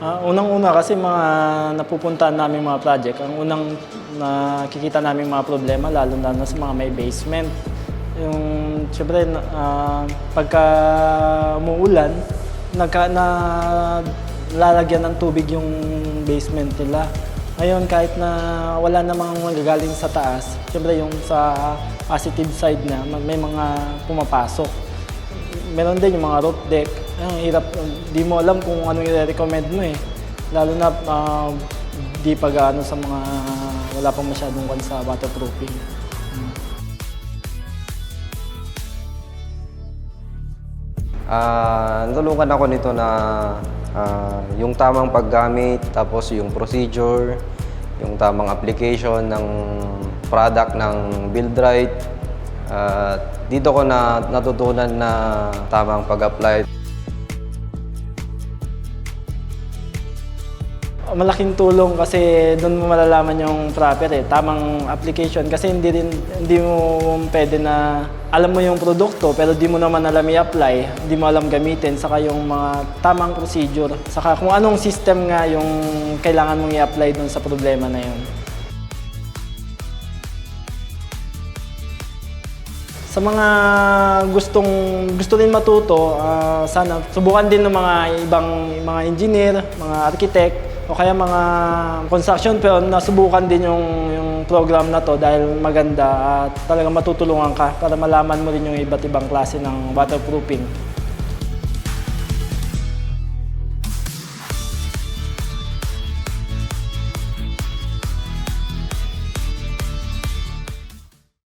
Unang-una kasi mga napupuntahan namin mga project, ang unang nakikita namin mga problema lalo na sa mga may basement. Yung siyempre pagka umuulan, lalagyan ng tubig yung basement nila. Ngayon kahit na wala namang magagaling sa taas, siyempre yung sa positive side na may mga pumapasok. Meron din yung mga roof deck. Ang hirap, di mo alam kung anong i-recommend mo eh. Lalo na di pa gaano sa mga wala pang masyadong sa waterproofing. Natulungan ako nito na yung tamang paggamit, tapos yung procedure, yung tamang application ng product ng Buildrite. Dito ko natutunan na tamang pag-apply. Malaking tulong kasi doon mo malalaman yung proper tamang application kasi hindi mo pwede na alam mo yung produkto pero di mo naman alam i-apply, di mo alam gamitin, saka yung mga tamang procedure, saka kung anong system nga yung kailangan mong i-apply doon sa problema na yun. Sa mga gusto rin matuto, sana subukan din ng mga ibang mga engineer, mga architect, o kaya mga construction pero nasubukan din yung program na to dahil maganda at talagang matutulungan ka para malaman mo rin yung iba't ibang klase ng waterproofing.